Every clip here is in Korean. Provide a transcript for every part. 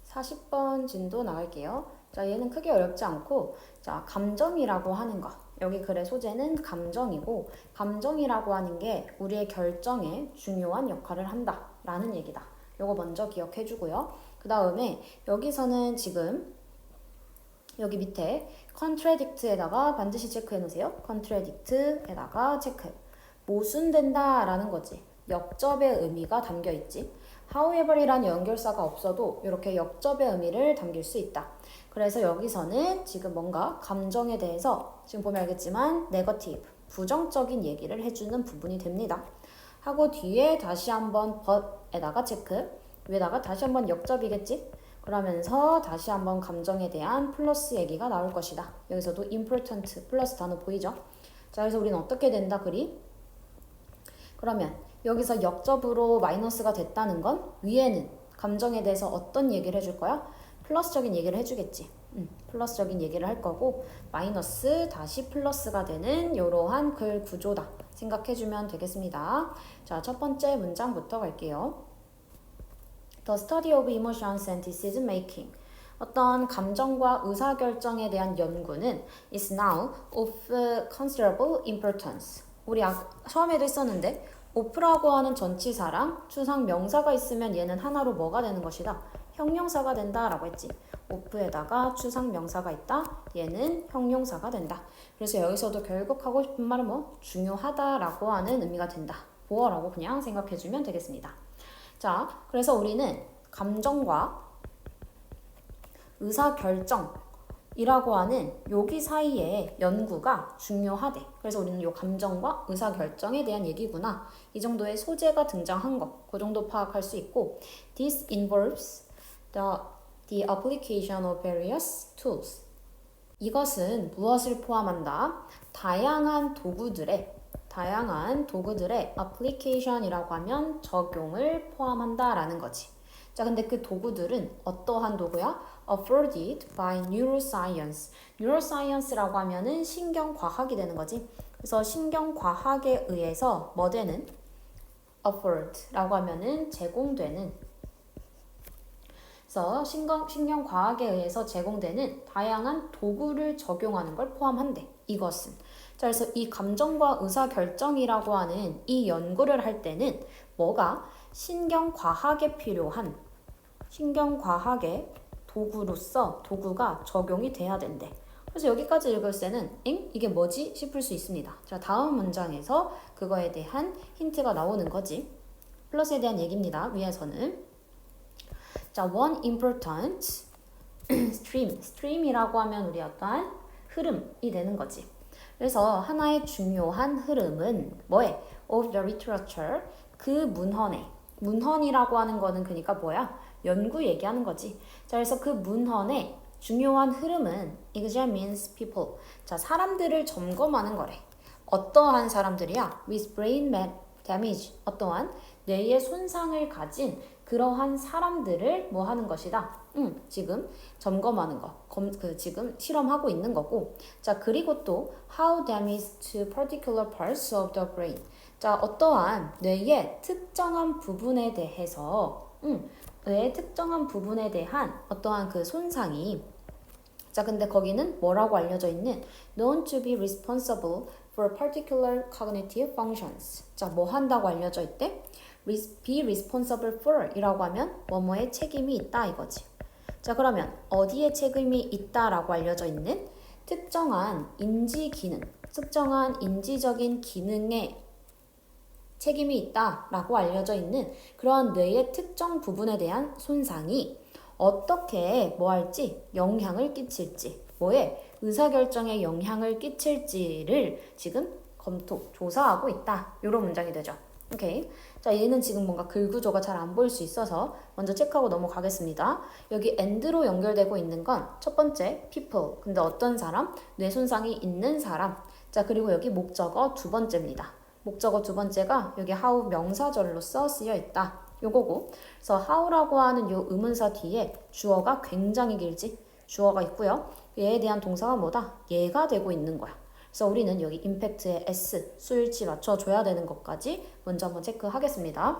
40번 진도 나갈게요. 자, 얘는 크게 어렵지 않고, 자, 감정이라고 하는 거. 여기 글의 소재는 감정이고, 감정이라고 하는 게 우리의 결정에 중요한 역할을 한다. 라는 얘기다. 요거 먼저 기억해 주고요. 그 다음에 여기서는 지금 여기 밑에 contradict에다가 반드시 체크해 놓으세요. contradict에다가 체크. 모순된다 라는 거지. 역접의 의미가 담겨 있지. however이란 연결사가 없어도 이렇게 역접의 의미를 담길 수 있다. 그래서 여기서는 지금 뭔가 감정에 대해서 지금 보면 알겠지만 negative, 부정적인 얘기를 해주는 부분이 됩니다. 하고 뒤에 다시 한번 but에다가 체크, 위에다가 다시 한번 역접이겠지? 그러면서 다시 한번 감정에 대한 플러스 얘기가 나올 것이다. 여기서도 important 플러스 단어 보이죠? 자, 그래서 우리는 어떻게 된다, 글이? 그러면 여기서 역접으로 마이너스가 됐다는 건 위에는 감정에 대해서 어떤 얘기를 해줄 거야? 플러스적인 얘기를 해주겠지. 플러스적인 얘기를 할 거고 마이너스 다시 플러스가 되는 이러한 글 구조다. 생각해주면 되겠습니다. 자, 첫 번째 문장부터 갈게요. The study of emotions and decision making. 어떤 감정과 의사결정에 대한 연구는 is now of considerable importance. 우리 처음에도 있었는데 of라고 하는 전치사랑 추상 명사가 있으면 얘는 하나로 뭐가 되는 것이다? 형용사가 된다라고 했지. of에다가 추상 명사가 있다. 얘는 형용사가 된다. 그래서 여기서도 결국 하고 싶은 말은 뭐? 중요하다라고 하는 의미가 된다. 보어라고 그냥 생각해주면 되겠습니다. 자, 그래서 우리는 감정과 의사결정이라고 하는 여기 사이에 연구가 중요하대. 그래서 우리는 이 감정과 의사결정에 대한 얘기구나. 이 정도의 소재가 등장한 거, 그 정도 파악할 수 있고 This involves the application of various tools. 이것은 무엇을 포함한다? 다양한 도구들의 application이라고 하면 적용을 포함한다라는 거지. 자, 근데 그 도구들은 어떠한 도구야? afforded by neuroscience. neuroscience라고 하면은 신경과학이 되는 거지. 그래서 신경과학에 의해서 뭐 되는? afford라고 하면은 제공되는. 그래서 신경과학에 의해서 제공되는 다양한 도구를 적용하는 걸 포함한대. 이것은. 자, 그래서 이 감정과 의사결정이라고 하는 이 연구를 할 때는 뭐가 신경과학에 필요한 신경과학의 도구가 적용이 돼야 된대. 그래서 여기까지 읽을 때는 이게 뭐지? 싶을 수 있습니다. 자, 다음 문장에서 그거에 대한 힌트가 나오는 거지. 플러스에 대한 얘기입니다. 위에서는. 자, one important stream이라고 하면 우리 어떠한 흐름이 되는 거지. 그래서 하나의 중요한 흐름은 뭐에? of the literature, 그 문헌이라고 하는 거는 그러니까 뭐야? 연구 얘기하는 거지. 자, 그래서 그 문헌의 중요한 흐름은 examines people. 자, 사람들을 점검하는 거래. 어떠한 사람들이야? with brain damage. 어떠한 뇌의 손상을 가진 그러한 사람들을 뭐 하는 것이다? 지금 점검하는 거. 지금 실험하고 있는 거고. 자, 그리고 또 how damage to particular parts of the brain. 자, 어떠한 뇌의 특정한 부분에 대해서 뇌의 특정한 부분에 대한 어떠한 그 손상이 자, 근데 거기는 뭐라고 알려져 있는 known to be responsible for particular cognitive functions. 자, 뭐 한다고 알려져 있대? be responsible for 이라고 하면 뭐뭐에 책임이 있다 이거지. 자, 그러면 어디에 책임이 있다라고 알려져 있는 특정한 인지 기능, 특정한 인지적인 기능에 책임이 있다라고 알려져 있는 그러한 뇌의 특정 부분에 대한 손상이 어떻게 뭐 할지 영향을 끼칠지 뭐에 의사결정에 영향을 끼칠지를 지금 조사하고 있다. 이런 문장이 되죠. 오케이. 자, 얘는 지금 뭔가 글 구조가 잘 안 보일 수 있어서 먼저 체크하고 넘어가겠습니다. 여기 and로 연결되고 있는 건 첫 번째 people. 근데 어떤 사람? 뇌 손상이 있는 사람. 자, 그리고 여기 목적어 두 번째입니다. 목적어 두 번째가 여기 how 명사절로써 쓰여 있다. 요거고. 그래서 how라고 하는 요 의문사 뒤에 주어가 굉장히 길지. 주어가 있고요. 얘에 대한 동사가 뭐다? 얘가 되고 있는 거야. 그래서 우리는 여기 임팩트에 S, 수일치 맞춰줘야 되는 것까지 먼저 한번 체크하겠습니다.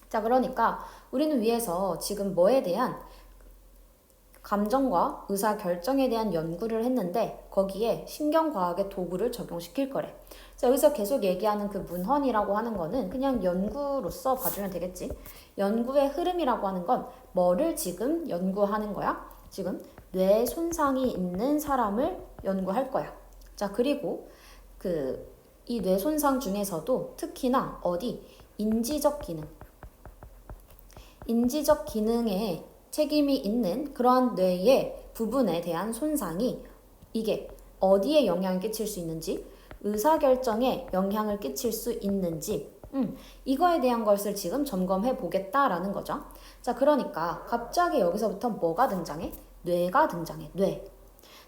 자, 그러니까 우리는 위에서 지금 뭐에 대한 감정과 의사결정에 대한 연구를 했는데 거기에 신경과학의 도구를 적용시킬 거래. 자, 여기서 계속 얘기하는 그 문헌이라고 하는 거는 그냥 연구로서 봐주면 되겠지. 연구의 흐름이라고 하는 건 뭐를 지금 연구하는 거야? 지금 뇌 손상이 있는 사람을 연구할 거야. 자, 그리고 이 뇌 손상 중에서도 특히나 어디? 인지적 기능에 책임이 있는 그러한 뇌의 부분에 대한 손상이 이게 어디에 영향을 끼칠 수 있는지, 의사결정에 영향을 끼칠 수 있는지, 이거에 대한 것을 지금 점검해 보겠다라는 거죠. 자, 그러니까 갑자기 여기서부터 뭐가 등장해? 뇌가 등장해. 뇌.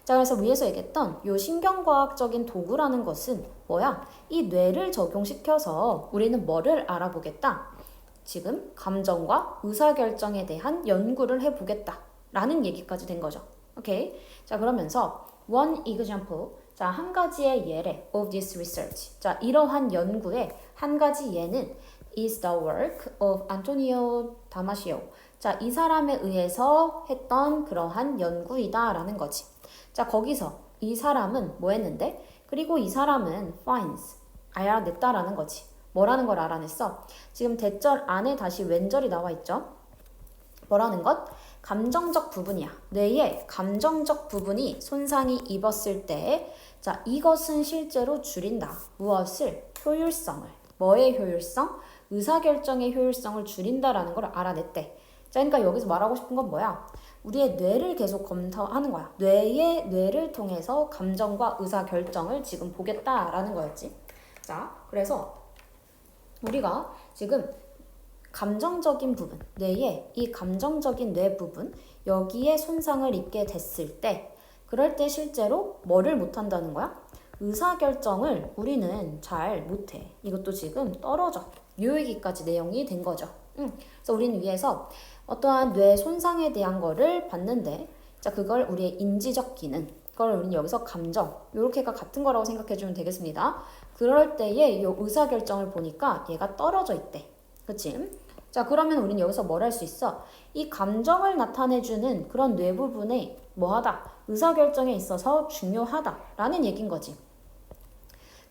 자, 그래서 위에서 얘기했던 요 신경과학적인 도구라는 것은 뭐야? 이 뇌를 적용시켜서 우리는 뭐를 알아보겠다? 지금 감정과 의사결정에 대한 연구를 해보겠다 라는 얘기까지 된 거죠. 오케이? 자, 그러면서 one example, 자, 한 가지의 예래 of this research. 자, 이러한 연구의 한 가지 예는 is the work of Antonio Damasio. 자, 이 사람에 의해서 했던 그러한 연구이다 라는 거지. 자, 거기서 이 사람은 뭐 했는데? 그리고 이 사람은 finds, 알아냈다라는 거지. 뭐라는 걸 알아냈어? 지금 대절 안에 다시 왼절이 나와 있죠? 뭐라는 것? 감정적 부분이야. 뇌의 감정적 부분이 손상이 입었을 때, 자, 이것은 실제로 줄인다. 무엇을? 효율성을. 뭐의 효율성? 의사결정의 효율성을 줄인다라는 걸 알아냈대. 자, 그러니까 여기서 말하고 싶은 건 뭐야? 우리의 뇌를 계속 검토하는 거야. 뇌를 통해서 감정과 의사결정을 지금 보겠다라는 거였지. 자, 그래서 우리가 지금 감정적인 부분, 뇌의 이 감정적인 뇌 부분, 여기에 손상을 입게 됐을 때, 그럴 때 실제로 뭐를 못한다는 거야? 의사결정을 우리는 잘 못해. 이것도 지금 떨어져. 요 얘기까지 내용이 된 거죠. 그래서 우리는 위에서 어떠한 뇌 손상에 대한 거를 봤는데, 자, 그걸 우리의 인지적 기능, 그걸 우리는 여기서 감정, 요렇게가 같은 거라고 생각해주면 되겠습니다. 그럴 때에 이 의사결정을 보니까 얘가 떨어져 있대. 그치? 자, 그러면 우리는 여기서 뭘 할 수 있어? 이 감정을 나타내주는 그런 뇌 부분에 뭐하다? 의사결정에 있어서 중요하다라는 얘기인 거지.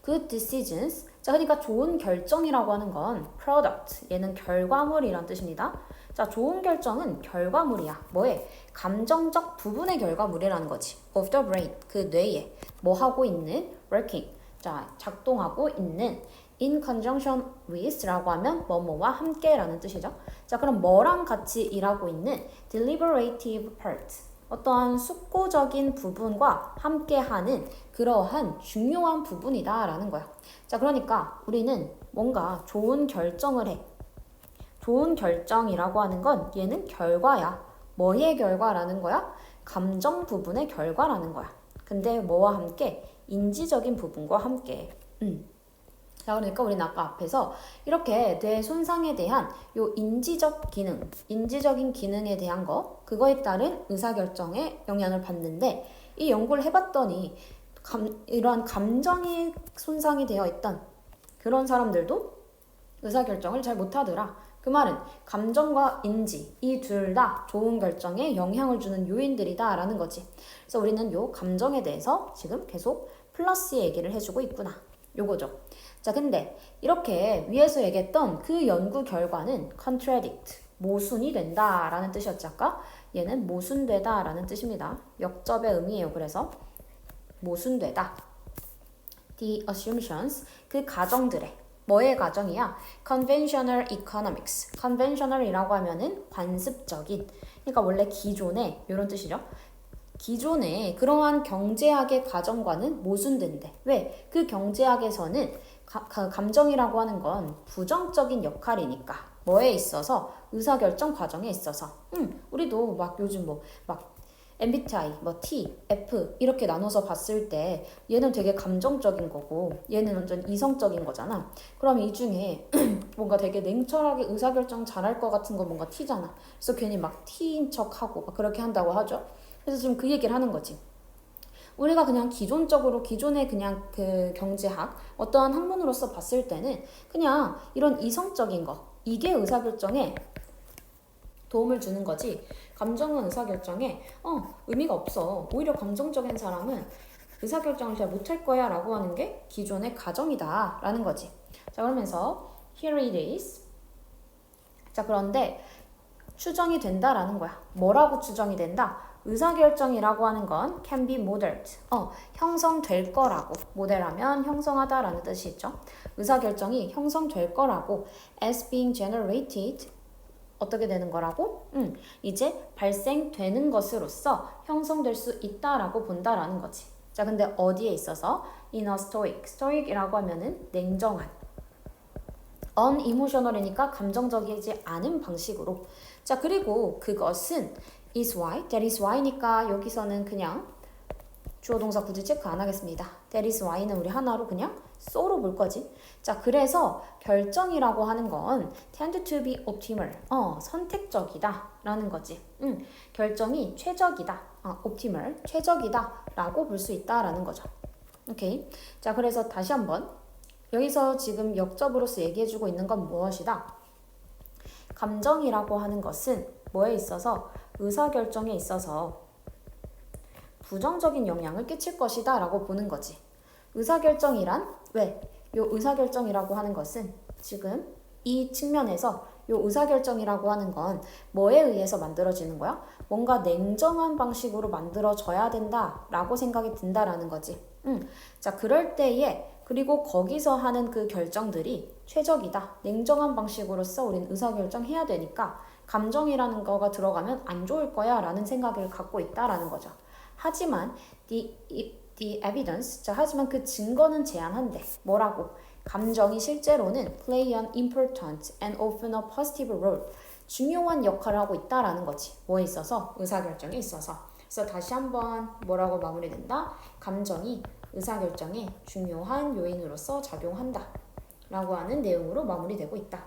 Good decisions. 자, 그러니까 좋은 결정이라고 하는 건 product. 얘는 결과물이란 뜻입니다. 자, 좋은 결정은 결과물이야. 뭐에? 감정적 부분의 결과물이라는 거지. Of the brain. 그 뇌에 뭐 하고 있는? Working. 자, 작동하고 있는 in conjunction with라고 하면 뭐뭐와 함께라는 뜻이죠. 자, 그럼 뭐랑 같이 일하고 있는 deliberative part. 어떠한 숙고적인 부분과 함께하는 그러한 중요한 부분이다라는 거야. 자, 그러니까 우리는 뭔가 좋은 결정을 해. 좋은 결정이라고 하는 건 얘는 결과야. 뭐의 결과라는 거야? 감정 부분의 결과라는 거야. 근데 뭐와 함께? 인지적인 부분과 함께. 자, 그러니까 우리는 아까 앞에서 이렇게 뇌 손상에 대한 요 인지적인 기능에 대한 거, 그거에 따른 의사결정에 영향을 받는데, 이 연구를 해봤더니 이러한 감정이 손상이 되어 있던 그런 사람들도 의사결정을 잘 못하더라. 그 말은 감정과 인지, 이 둘 다 좋은 결정에 영향을 주는 요인들이다 라는 거지. 그래서 우리는 요 감정에 대해서 지금 계속 플러스 얘기를 해주고 있구나. 요거죠. 자, 근데 이렇게 위에서 얘기했던 그 연구 결과는 contradict, 모순이 된다 라는 뜻이었지 아까? 얘는 모순되다 라는 뜻입니다. 역접의 의미예요. 그래서 모순되다. The assumptions, 그 가정들의 뭐의 가정이야? conventional economics. conventional이라고 하면은 관습적인, 그러니까 원래 기존의 이런 뜻이죠. 기존의 그러한 경제학의 가정과는 모순된대. 왜? 그 경제학에서는 감정이라고 하는 건 부정적인 역할이니까. 뭐에 있어서? 의사결정 과정에 있어서. 우리도 막 요즘 막 MBTI, T, F 이렇게 나눠서 봤을 때 얘는 되게 감정적인 거고 얘는 완전 이성적인 거잖아. 그럼 이 중에 뭔가 되게 냉철하게 의사결정 잘할 것 같은 거 뭔가 T잖아. 그래서 괜히 막 T인 척하고 막 그렇게 한다고 하죠. 그래서 지금 그 얘기를 하는 거지. 우리가 그냥 기존의 그냥 그 경제학 어떠한 학문으로서 봤을 때는 그냥 이런 이성적인 거, 이게 의사결정에 도움을 주는 거지. 감정은 의사결정에 의미가 없어. 오히려 감정적인 사람은 의사결정을 잘 못할 거야 라고 하는 게 기존의 가정이다 라는 거지. 자, 그러면서 here it is. 자, 그런데 추정이 된다라는 거야. 뭐라고 추정이 된다? 의사결정이라고 하는 건 can be modeled. 형성될 거라고. 모델하면 형성하다라는 뜻이 있죠. 의사결정이 형성될 거라고 as being generated 어떻게 되는 거라고? 이제 발생되는 것으로서 형성될 수 있다라고 본다라는 거지. 자, 근데 어디에 있어서? in a stoic. stoic이라고 하면은 냉정한. unemotional이니까 감정적이지 않은 방식으로. 자, 그리고 그것은 is why, that is why니까 여기서는 그냥 주어 동사 구조 체크 안 하겠습니다. that is why는 우리 하나로 그냥 so로 볼 거지. 자, 그래서 결정이라고 하는 건 tend to be optimal. 선택적이다 라는 거지. 결정이 최적이다. optimal, 최적이다 라고 볼 수 있다 라는 거죠. 오케이. 자, 그래서 다시 한번 여기서 지금 역접으로서 얘기해주고 있는 건 무엇이다? 감정이라고 하는 것은 뭐에 있어서? 의사결정에 있어서 부정적인 영향을 끼칠 것이다 라고 보는 거지. 의사결정이란? 왜? 요 의사결정이라고 하는 것은 지금 이 측면에서 요 의사결정이라고 하는 건 뭐에 의해서 만들어지는 거야? 뭔가 냉정한 방식으로 만들어져야 된다 라고 생각이 든다라는 거지. 자, 그럴 때에 그리고 거기서 하는 그 결정들이 최적이다. 냉정한 방식으로서 우린 의사결정해야 되니까 감정이라는 거가 들어가면 안 좋을 거야 라는 생각을 갖고 있다라는 거죠. 하지만 the evidence, 자, 하지만 그 증거는 제한한데 뭐라고? 감정이 실제로는 play an important and often a positive role. 중요한 역할을 하고 있다라는 거지. 뭐에 있어서? 의사결정에 있어서. 그래서 다시 한번 뭐라고 마무리된다? 감정이 의사결정에 중요한 요인으로서 작용한다 라고 하는 내용으로 마무리되고 있다.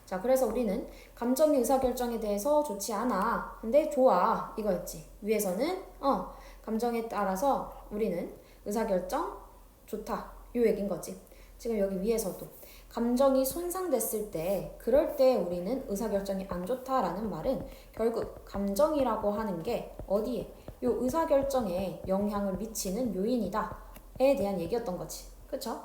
자, 그래서 우리는 감정의 의사결정에 대해서 좋지 않아. 근데 좋아. 이거였지. 위에서는 감정에 따라서 우리는 의사결정 좋다. 요 얘기인 거지. 지금 여기 위에서도 감정이 손상됐을 때 그럴 때 우리는 의사결정이 안 좋다라는 말은 결국 감정이라고 하는 게 어디에? 요 의사결정에 영향을 미치는 요인이다에 대한 얘기였던 거지. 그쵸?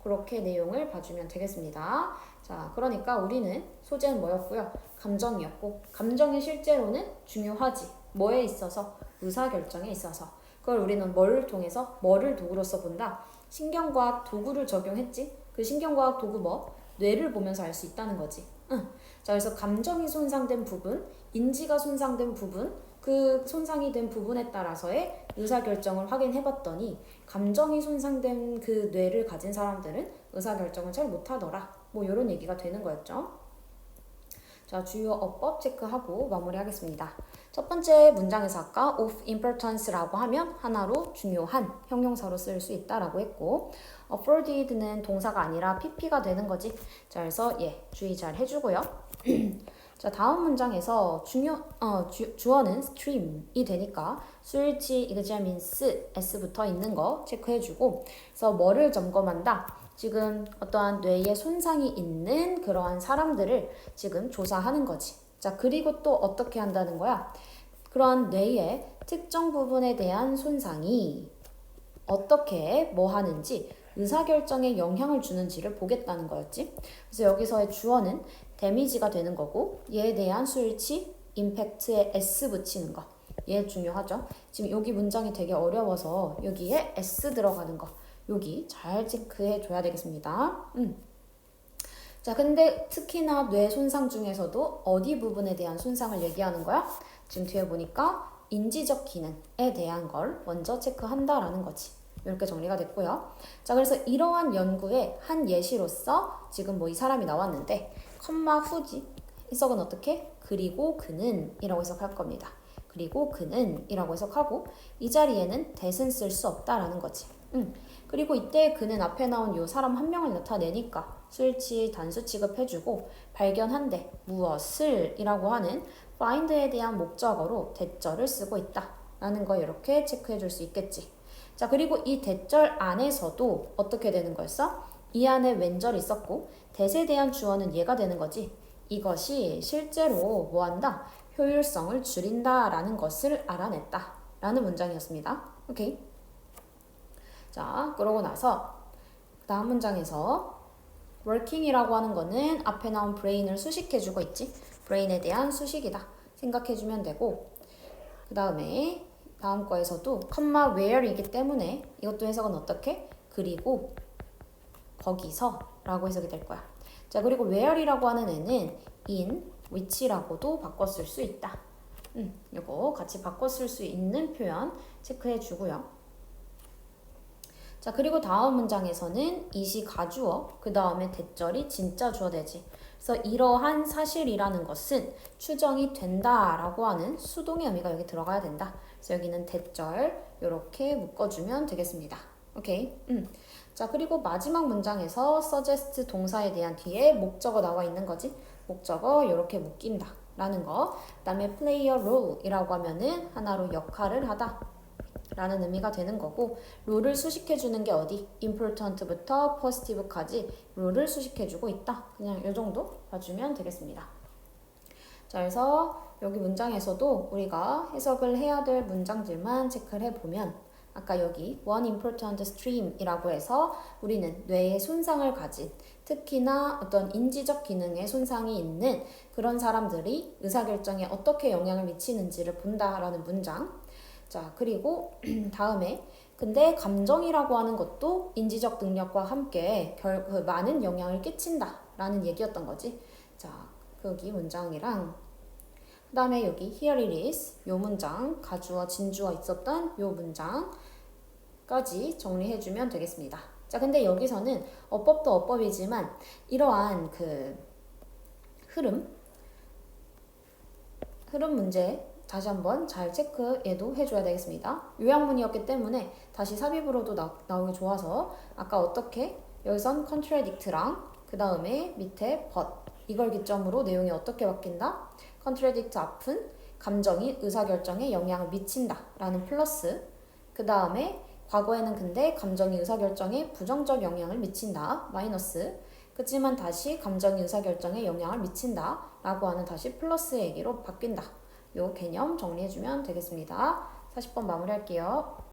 그렇게 내용을 봐주면 되겠습니다. 자, 그러니까 우리는 소재는 뭐였고요? 감정이었고, 감정이 실제로는 중요하지. 뭐에 있어서? 의사결정에 있어서. 그걸 우리는 뭐를 통해서? 뭐를 도구로서 본다? 신경과학 도구를 적용했지? 그 신경과학 도구 뭐? 뇌를 보면서 알 수 있다는 거지. 자, 그래서 감정이 손상된 부분, 인지가 손상된 부분, 그 손상이 된 부분에 따라서의 의사결정을 확인해봤더니 감정이 손상된 그 뇌를 가진 사람들은 의사결정을 잘 못하더라. 뭐 이런 얘기가 되는 거였죠. 자, 주요 어법 체크하고 마무리하겠습니다. 첫 번째 문장에서 아까 of importance라고 하면 하나로 중요한 형용사로 쓸 수 있다라고 했고 afforded는 동사가 아니라 PP가 되는 거지. 자, 그래서 주의 잘 해주고요. 자, 다음 문장에서 주어는 stream이 되니까 술지, examines, s 붙어 있는 거 체크해주고 그래서 뭐를 점검한다? 지금 어떠한 뇌에 손상이 있는 그러한 사람들을 지금 조사하는 거지. 자, 그리고 또 어떻게 한다는 거야? 그런 뇌의 특정 부분에 대한 손상이 어떻게 뭐 하는지 의사결정에 영향을 주는지를 보겠다는 거였지. 그래서 여기서의 주어는 데미지가 되는 거고 얘에 대한 수일치, 임팩트에 s 붙이는 거. 얘 중요하죠. 지금 여기 문장이 되게 어려워서 여기에 s 들어가는 거. 여기 잘 체크해 줘야 되겠습니다. 자, 근데 특히나 뇌 손상 중에서도 어디 부분에 대한 손상을 얘기하는 거야? 지금 뒤에 보니까 인지적 기능에 대한 걸 먼저 체크한다라는 거지. 이렇게 정리가 됐고요. 자, 그래서 이러한 연구의 한 예시로서 지금 뭐 이 사람이 나왔는데 컴마 후지 해석은 어떻게? 그리고 그는 이라고 해석할 겁니다. 그리고 그는 이라고 해석하고 이 자리에는 that은 쓸 수 없다라는 거지. 그리고 이때 그는 앞에 나온 요 사람 한 명을 나타내니까 수일치 단수 취급해주고 발견한데 무엇을 이라고 하는 find에 대한 목적어로 that절을 쓰고 있다 라는 거 이렇게 체크해 줄 수 있겠지. 자, 그리고 이 that절 안에서도 어떻게 되는 거였어? 이 안에 when절이 있었고 that에 대한 주어는 얘가 되는 거지. 이것이 실제로 뭐한다? 효율성을 줄인다라는 것을 알아냈다 라는 문장이었습니다. 오케이. 자, 그러고 나서 다음 문장에서 working이라고 하는 거는 앞에 나온 brain을 수식해주고 있지. brain에 대한 수식이다 생각해주면 되고, 그 다음에 다음 거에서도 컴마 where이기 때문에 이것도 해석은 어떻게? 그리고 거기서 라고 해석이 될 거야. 자, 그리고 where이라고 하는 애는 in, which라고도 바꿔 쓸 수 있다. 이거 같이 바꿔 쓸 수 있는 표현 체크해 주고요. 자, 그리고 다음 문장에서는 it이 가주어, 그 다음에 대절이 진짜 주어되지. 그래서 이러한 사실이라는 것은 추정이 된다라고 하는 수동의 의미가 여기 들어가야 된다. 그래서 여기는 대절 이렇게 묶어주면 되겠습니다. 오케이. 자, 그리고 마지막 문장에서 suggest 동사에 대한 뒤에 목적어 나와 있는 거지. 목적어 이렇게 묶인다 라는 거. 그 다음에 play a role 이라고 하면은 하나로 역할을 하다 라는 의미가 되는 거고, 룰을 수식해주는 게 어디? important부터 positive까지 룰을 수식해주고 있다. 그냥 이 정도 봐주면 되겠습니다. 자, 그래서 여기 문장에서도 우리가 해석을 해야 될 문장들만 체크를 해보면, 아까 여기 one important stream이라고 해서 우리는 뇌에 손상을 가진, 특히나 어떤 인지적 기능에 손상이 있는 그런 사람들이 의사결정에 어떻게 영향을 미치는지를 본다라는 문장. 자, 그리고 다음에 근데 감정이라고 하는 것도 인지적 능력과 함께 많은 영향을 끼친다 라는 얘기였던 거지. 자, 여기 문장이랑 그 다음에 여기 here it is 요 문장, 가주어 진주어 있었던 요 문장까지 정리해주면 되겠습니다. 자, 근데 여기서는 어법도 어법이지만 이러한 그 흐름 문제 다시 한번 잘 체크해도 해줘야 되겠습니다. 요약문이었기 때문에 다시 삽입으로도 나오기 좋아서 아까 어떻게 여기선 contradict랑 그 다음에 밑에 but 이걸 기점으로 내용이 어떻게 바뀐다? contradict 앞은 감정이 의사결정에 영향을 미친다 라는 플러스, 그 다음에 과거에는 근데 감정이 의사결정에 부정적 영향을 미친다 마이너스, 그치만 다시 감정이 의사결정에 영향을 미친다 라고 하는 다시 플러스 얘기로 바뀐다. 요 개념 정리해주면 되겠습니다. 40번 마무리할게요.